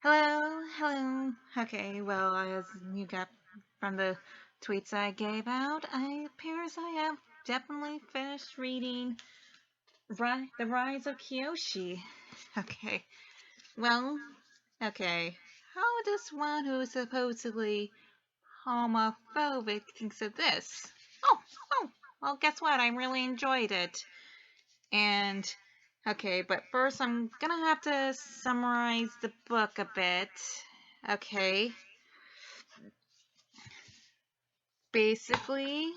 Hello. Okay, well, as you got from the tweets I gave out, I appears I have definitely finished reading The Rise of Kyoshi. Okay, well, okay. How does one who is supposedly homophobic thinks of this? Well, guess what? I really enjoyed it. And, okay, but first I'm gonna have to summarize the book a bit. Okay. Basically,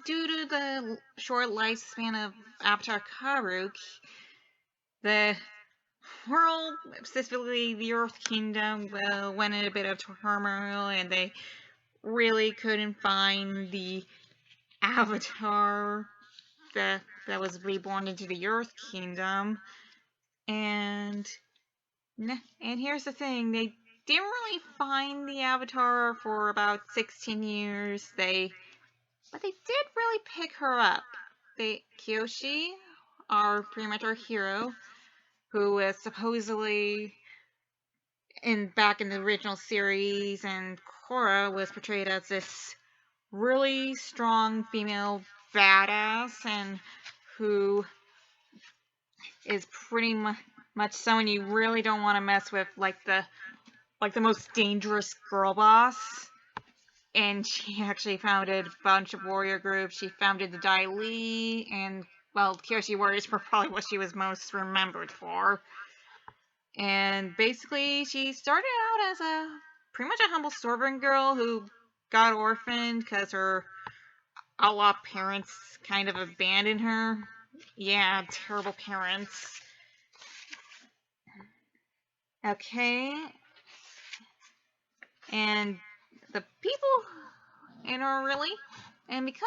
due to the short lifespan of Avatar Karuk, the world, specifically the Earth Kingdom, went in a bit of turmoil, and they really couldn't find the Avatar that was reborn into the Earth Kingdom. And here's the thing: they didn't really find the Avatar for about 16 years. But they did really pick her up. Kyoshi, pretty much our hero, who was supposedly back in the original series, and Korra was portrayed as this really strong female badass, and who is pretty much someone you really don't want to mess with, like the most dangerous girl boss. And she actually founded a bunch of warrior groups. She founded the Dai Li, and, well, Kyoshi Warriors were probably what she was most remembered for. And basically, she started out as pretty much a humble servant girl who got orphaned because her outlaw parents kind of abandoned her. Yeah, terrible parents. Okay. And the people in her, really, and because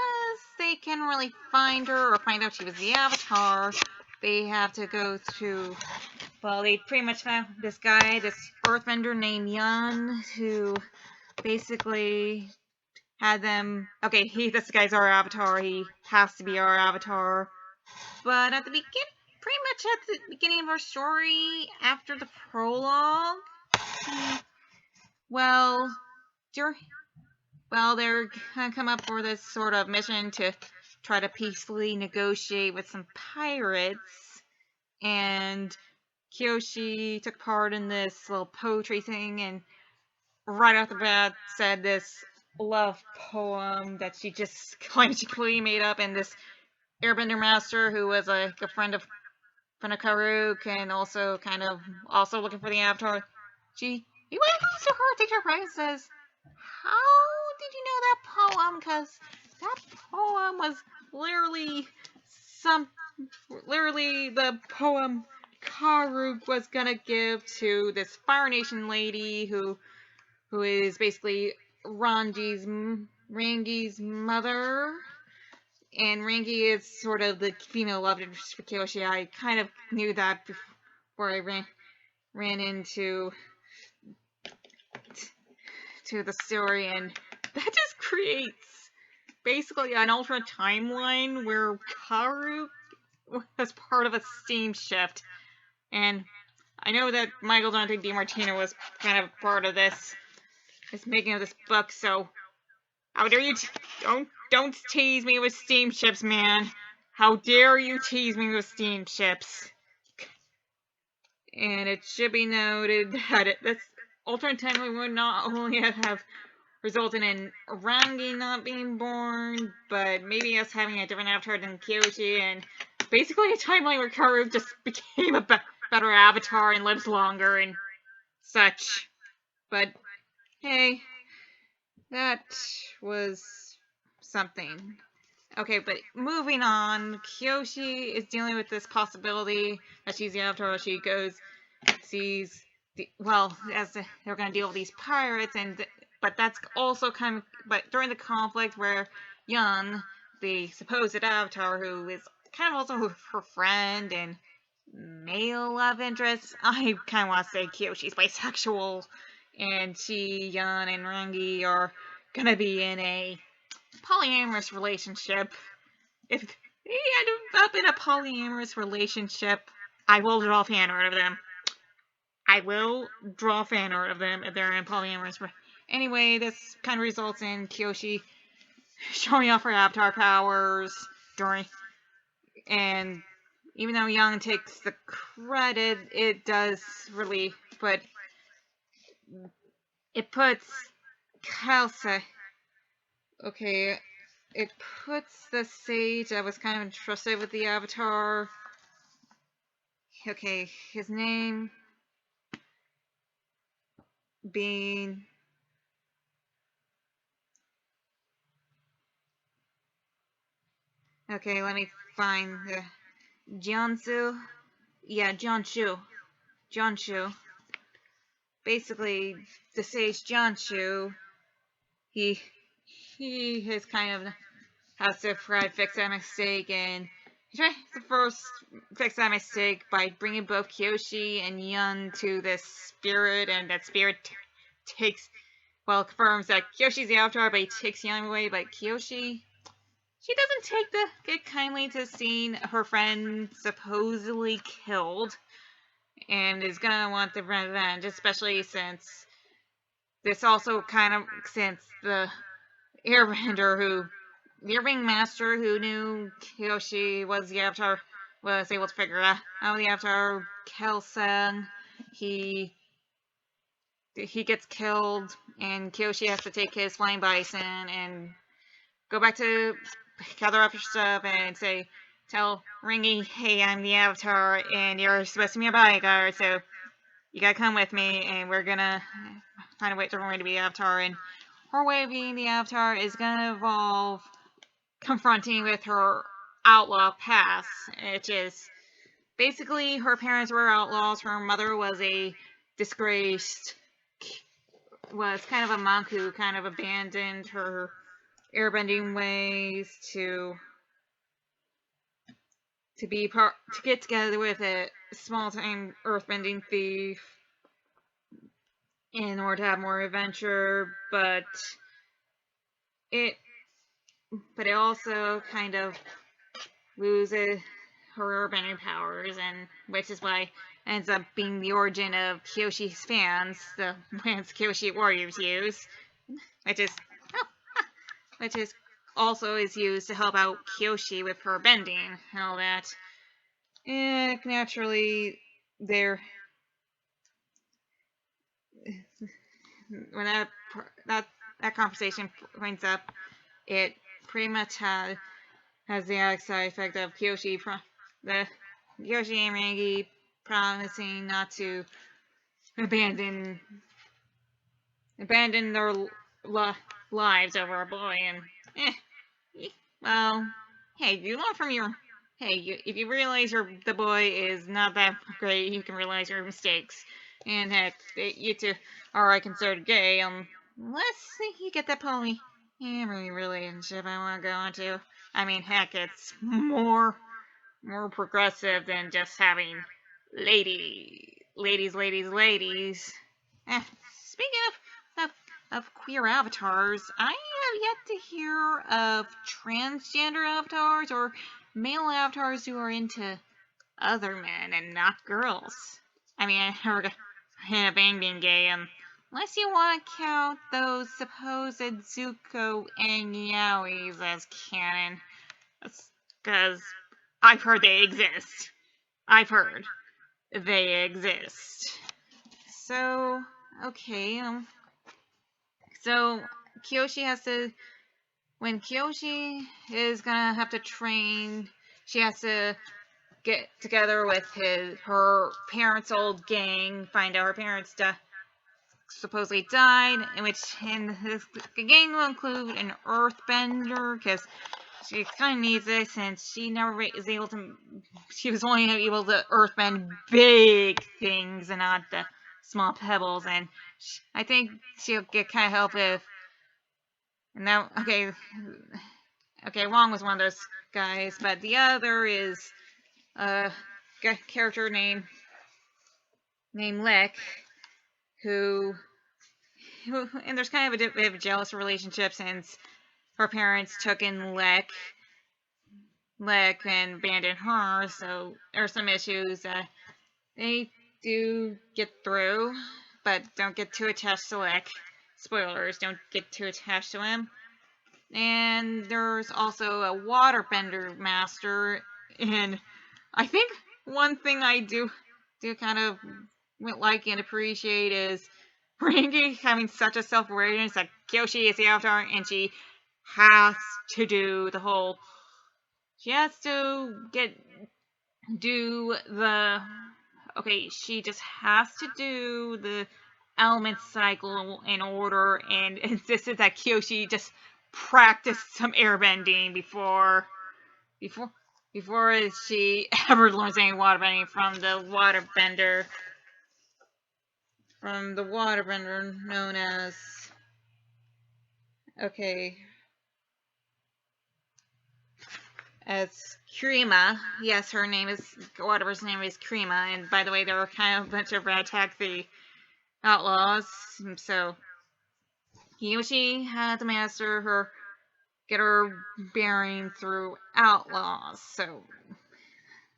they can really find her or find out she was the Avatar, they have to go to, well, they pretty much found this guy, this earthbender named Yun, who basically had them, okay, this guy's our Avatar, he has to be our Avatar, but at the pretty much at the beginning of our story, after the prologue, well, they're gonna come up for this sort of mission to try to peacefully negotiate with some pirates, and Kyoshi took part in this little poetry thing, and right off the bat said this love poem that she just claimed she completely made up, and this airbender master, who was like a friend of Karuk, and also kind of looking for the Avatar, he went to her, takes her prize, and says, "How did you know that poem? Because that poem was literally the poem Karuk was gonna give to this Fire Nation lady who is basically Rangi's mother." And Rangi is sort of the female love interest for Kyoshi. I kind of knew that before I ran into the story, and that just creates basically an alternate timeline where Karuk was part of a steam shift. And I know that Michael Dante DiMartino was kind of part of this making of this book, so how dare you don't tease me with steamships, man. How dare you tease me with steamships. And it should be noted that this alternate timeline would not only have resulted in Rangi not being born, but maybe us having a different avatar than Kyoshi, and basically a timeline where Karuk just became a better avatar and lives longer and such. But hey, that was something. Okay, but moving on, Kyoshi is dealing with this possibility that she's the avatar. She sees they're going to deal with these pirates, but that's also but during the conflict where Yun, the supposed avatar, who is kind of also her friend and male love interest, I kind of want to say Kyoshi's bisexual, and Yun, and Rangi are going to be in a polyamorous relationship. If they end up in a polyamorous relationship, I will draw fan art of them. I will draw fan art of them if they're in polyamorous. But anyway, this kind of results in Kyoshi showing off her avatar powers during, and even though Young takes the credit, it does really, but it puts Kalsa, okay, it puts the sage that was kind of entrusted with the avatar, okay, his name being, okay, let me find the Jiansu, yeah, Jianshu, basically, the sage Jianshu, he has kind of has to try to fix that mistake, and he tries to first fix that mistake by bringing both Kyoshi and Yun to this spirit, and that spirit takes, well, confirms that Kyoshi's the avatar, but he takes Yun away. But Kyoshi, she doesn't get kindly to seeing her friend supposedly killed, and is gonna want the revenge, especially since this also kind of, since the airbender the ring master who knew Kyoshi was the avatar was able to figure out how the avatar Kelsen, he gets killed, and Kyoshi has to take his flying bison and go back to gather up your stuff and tell Ringy, hey, I'm the avatar and you're supposed to be a bodyguard, so you gotta come with me and we're gonna find a way to Ringy to be the avatar. And her way of being the avatar is gonna involve confronting with her outlaw past, which is basically her parents were outlaws, her mother was a disgraced, was kind of a monk who kind of abandoned her airbending ways to get together with a small-time earthbending thief in order to have more adventure, but it also kind of loses her airbending powers, and which is why ends up being the origin of Kyoshi's fans, the ones Kyoshi warriors use, which is also is used to help out Kyoshi with her bending and all that. And naturally, when that conversation points up, it pretty much has the side effect of Kyoshi and Rangi promising not to abandon their lives over a boy, and well, hey, you learn from your, if you realize the boy is not that great, you can realize your mistakes, and heck, you two are considered gay, unless you get that polyamory relationship I want to go into. I mean, heck, it's more progressive than just having ladies. Speaking of queer avatars, I have yet to hear of transgender avatars or male avatars who are into other men and not girls. I mean, I heard of Bang being gay, unless you want to count those supposed Zuko and Yaois as canon. Because I've heard they exist. So, okay, so Kyoshi has to, when Kyoshi is gonna have to train, she has to get together with her parents' old gang, find out her parents supposedly died, and the gang will include an earthbender, because she kind of needs it since she never is able to. She was only able to earthbend big things and not the small pebbles, and I think she'll get kind of help with. And now, okay, Wong was one of those guys, but the other is a character named Lick, who and there's kind of a bit of a jealous relationship since her parents took in Lick and abandoned her, so there's some issues. They do get through, but don't get too attached to Lick. Spoilers, don't get too attached to him. And there's also a waterbender master, and I think one thing I do kind of like and appreciate is Ringy having such a self-awareness that Kyoshi is the Avatar, and she has to do the whole. She has to do the. Okay, she just has to do the element cycle in order, and insisted that Kyoshi just practice some airbending before she ever learns any waterbending from the waterbender known as as Kurima. Yes, her name is whatever's name is Kurima, and by the way, there were kind of a bunch of attack the outlaws, so Kyoshi had to get her bearing through outlaws, so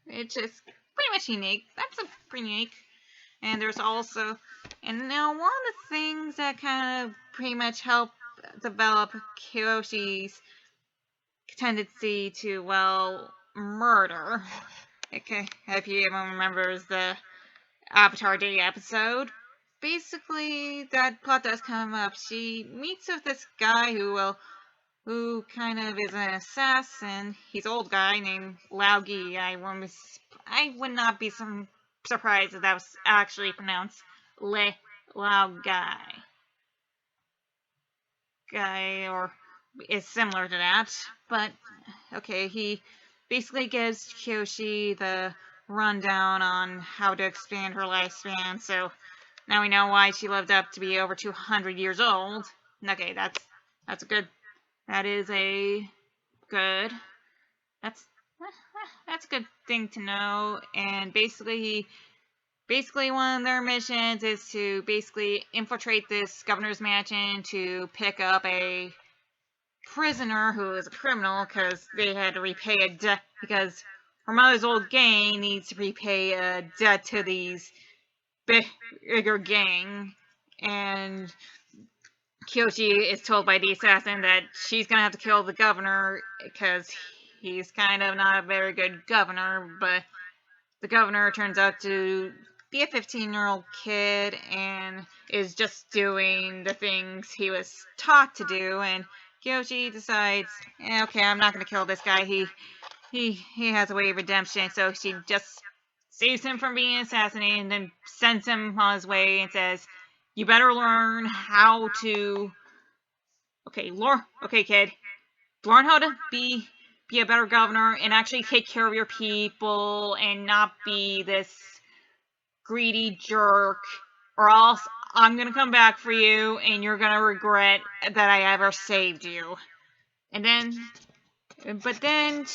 it's just pretty much unique. That's a pretty unique. And there's also, and now one of the things that kind of pretty much help develop Kyoshi's tendency to, well, murder. Okay, if you even remembers the Avatar Day episode, basically that plot does come up. She meets with this guy who kind of is an assassin. He's an old guy named Laogi. I would not be surprised if that was actually pronounced Lao guy, or is similar to that. But okay, he basically gives Kyoshi the rundown on how to expand her lifespan. So now we know why she lived up to be over 200 years old. Okay, that's a good. That is a good. That's a good thing to know. And basically one of their missions is to basically infiltrate this governor's mansion to pick up a prisoner who is a criminal because they had to repay a debt, because her mother's old gang needs to repay a debt to these bigger gang. And Kyoshi is told by the assassin that she's gonna have to kill the governor because he's kind of not a very good governor, but the governor turns out to be a 15-year-old kid and is just doing the things he was taught to do, and Kyoshi decides, okay, I'm not gonna kill this guy, he has a way of redemption, so she just saves him from being assassinated and then sends him on his way and says, you better learn how to, okay kid, learn how to be a better governor and actually take care of your people and not be this greedy jerk, or else I'm gonna come back for you and you're gonna regret that I ever saved you. And then, but then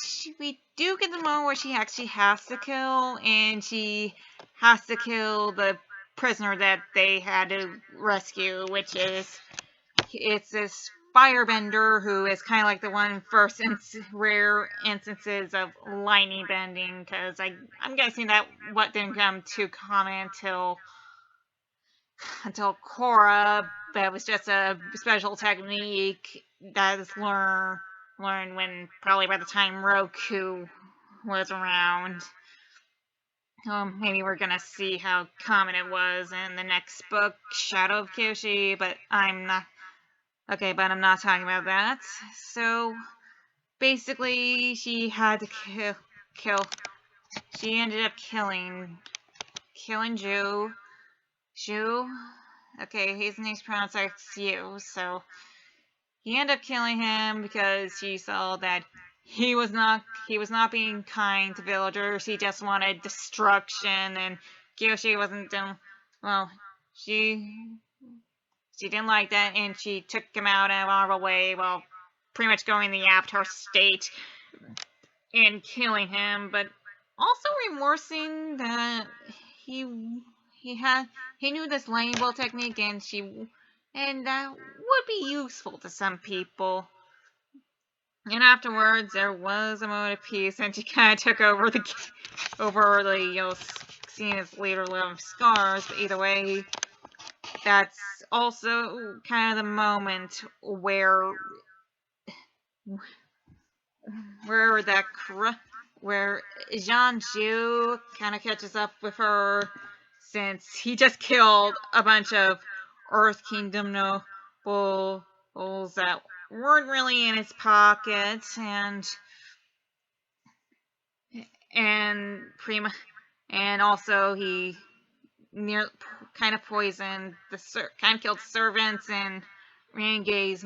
we do get the moment where she actually has to kill, and she has to kill the prisoner that they had to rescue, which is, it's this firebender who is kind of like the one first rare instances of lightning bending, because I'm guessing that what didn't come too common until Korra. That was just a special technique that is learned when probably by the time Roku was around. Maybe we're gonna see how common it was in the next book, Shadow of Kyoshi, but I'm not talking about that. So basically, she had to kill. She ended up killing Zhu. Okay, his name's pronounced like Xiu. So he ended up killing him because she saw that he was not being kind to villagers. He just wanted destruction, and Kyoshi wasn't doing well. She didn't like that, and she took him out in a honorable way while pretty much going the Avatar state and killing him, but also remorsing that he knew this lightning bolt technique, and that would be useful to some people. And afterwards, there was a moment of peace, and she kind of took over the seen his later love scars, but either way, that's also kind of the moment where where Jianju kind of catches up with her, since he just killed a bunch of Earth Kingdom nobles that weren't really in his pocket, and Prima, and also he kind of poisoned kind of killed servants, and Range's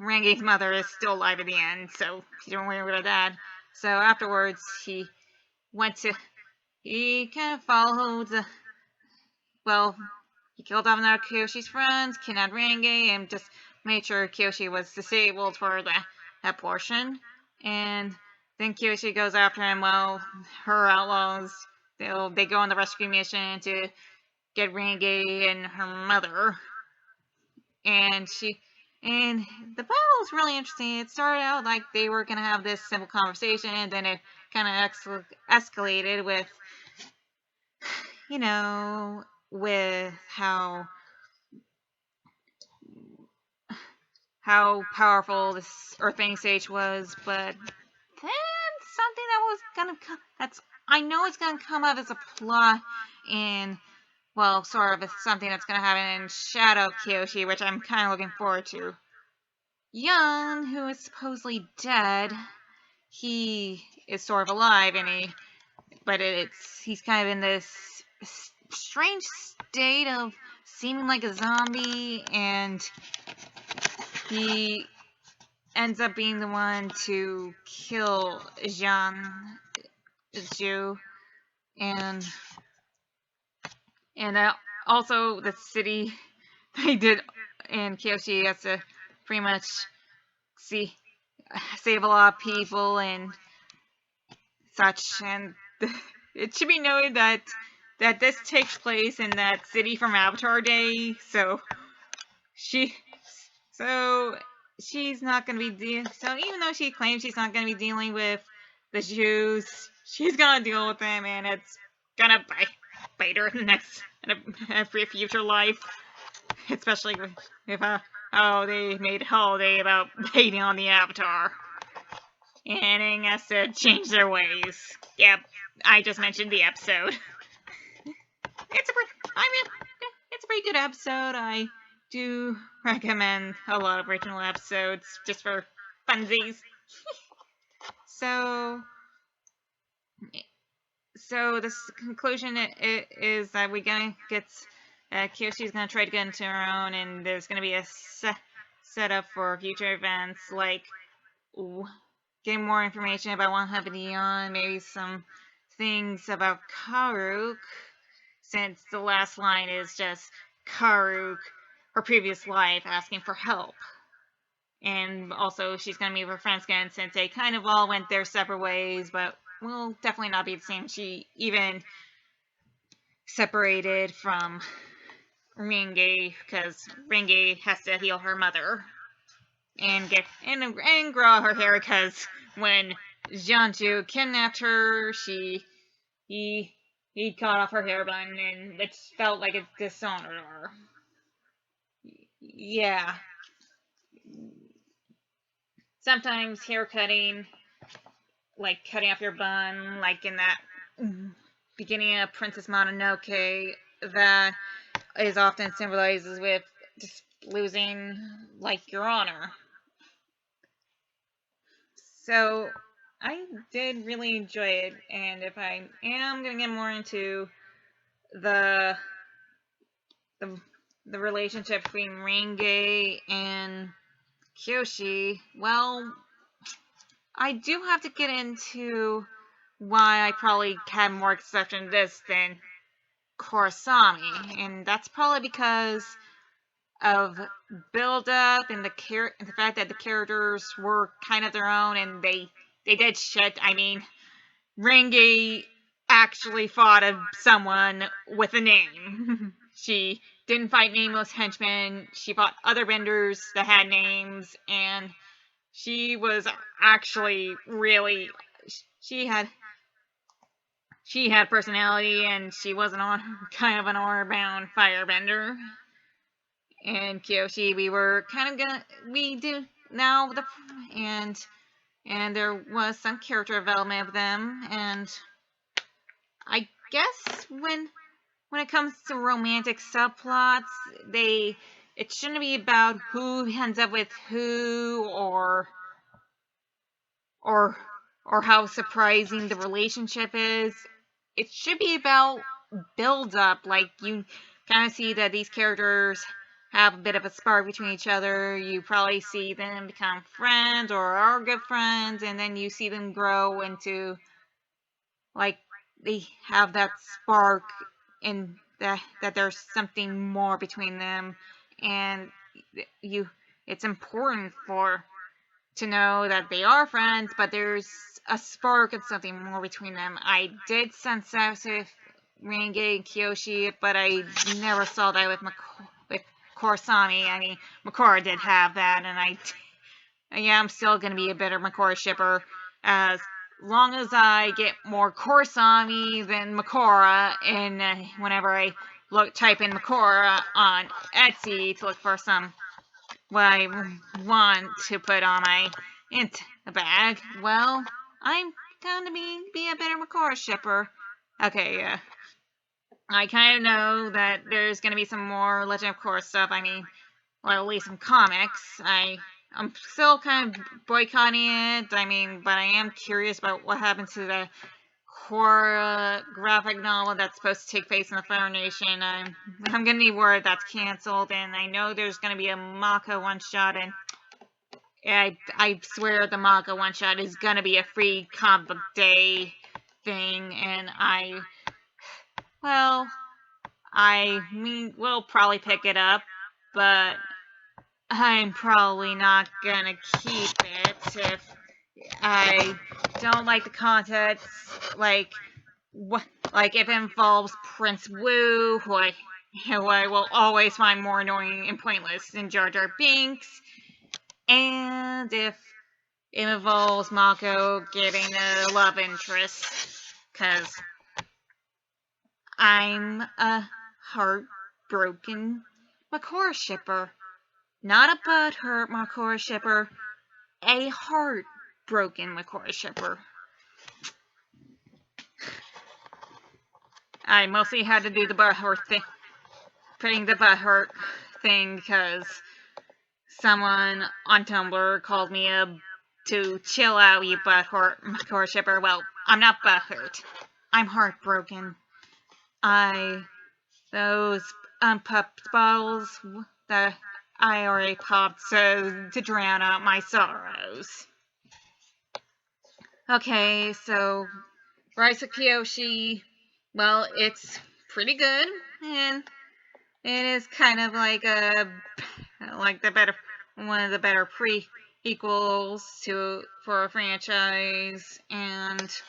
Range's mother is still alive at the end, so you don't worry about that. So afterwards, he kind of followed he killed off another Kyoshi's friends, kidnapped Range, and just made sure Kyoshi was disabled for that portion. And then Kyoshi goes after him while her outlaws, they go on the rescue mission to get Range and her mother. And the battle was really interesting. It started out like they were gonna have this simple conversation, and then it kind of escalated with, with how powerful this Earthbending sage was. But then something I know it's gonna come up as a plot in, well, sort of something that's gonna happen in Shadow Kyoshi, which I'm kind of looking forward to. Young, who is supposedly dead, he is sort of alive, but he's kind of in this strange state of seeming like a zombie, and he ends up being the one to kill Jianju, and also the city they did, and Kyoshi has to pretty much save a lot of people and such. And it should be noted that this takes place in that city from Avatar Day, so she's not going to be so even though she claims she's not going to be dealing with the Jews, she's going to deal with them, and it's going to bite her in every future life, especially with how they made holiday about hating on the Avatar and has to change their ways. Yep, I just mentioned the episode. It's a pretty good episode. I do recommend a lot of original episodes just for funsies. So this conclusion is that we're gonna get Kyoshi's gonna try to get into her own, and there's gonna be a setup for future events, like getting more information about what happened to Yon, maybe some things about Karuk, since the last line is just Karuk, her previous life, asking for help. And also she's going to meet with her friends again, since they kind of all went their separate ways, but will definitely not be the same. She even separated from Renge because Renge has to heal her mother and grow out her hair, because when Jianju kidnapped her, he cut off her hair bun, and it felt like it dishonored her. Yeah. Sometimes hair cutting, like cutting off your bun, like in that beginning of Princess Mononoke, that is often symbolizes with just losing, like, your honor. So I did really enjoy it, and if I am gonna get more into the relationship between Renge and Kyoshi, well, I do have to get into why I probably had more exception to this than Korosami, and that's probably because of build-up and the fact that the characters were kind of their own, and they did shit. I mean, Renge actually fought someone with a name. She didn't fight nameless henchmen. She fought other vendors that had names, and she was actually really, she she had personality, and she wasn't on kind of an honor-bound firebender. And Kyoshi, we were kind of we do now and there was some character development of them, and I guess when it comes to romantic subplots, it shouldn't be about who ends up with who or or how surprising the relationship is. It should be about build up, like you kind of see that these characters have a bit of a spark between each other. You probably see them become friends or are good friends, and then you see them grow into, like, they have that spark in that there's something more between them, and it's important to know that they are friends, but there's a spark and something more between them. I did sense that with Renge and Kyoshi, but I never saw that with Korosami. I mean, Makora did have that, and I'm still going to be a bitter Makora shipper as long as I get more Korosami than Makora, and whenever I type in Makora on Etsy to look for what I want to put on my bag, well, I'm going to be a better Makora shipper. Okay, I kind of know that there's going to be some more Legend of Korra stuff. I mean, well, at least some comics. I'm still kind of boycotting it. I mean, but I am curious about what happens to the Korra graphic novel that's supposed to take place in the Fire Nation. I'm gonna be worried that's canceled, and I know there's gonna be a manga one shot, and I swear the manga one shot is gonna be a free comic book day thing, and I mean, we'll probably pick it up, but I'm probably not gonna keep it if I don't like the content, like if it involves Prince Wu, who I will always find more annoying and pointless than Jar Jar Binks, and if it involves Mako getting a love interest, because I'm a heartbroken Makora shipper. Not a butthurt Makora shipper, a heartbroken Makora shipper. I mostly had to do the butthurt thing, putting the butthurt thing, because someone on Tumblr called me to chill out, you butthurt Makora shipper. Well, I'm not butthurt. I'm heartbroken. Those unpopped bottles that I already popped to drown out my sorrows. Okay, so Rise of Kyoshi, well, it's pretty good, and it is kind of like one of the better prequels for a franchise, and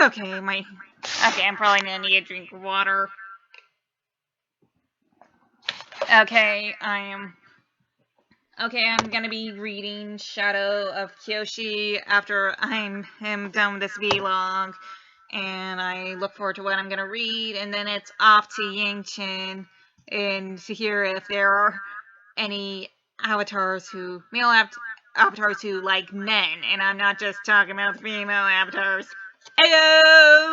okay, I'm probably gonna need a drink of water. Okay, I'm gonna be reading Shadow of Kyoshi after I'm done with this vlog, and I look forward to what I'm gonna read, and then it's off to Yangchen and to hear if there are any male avatars who like men, and I'm not just talking about female avatars. Heyo!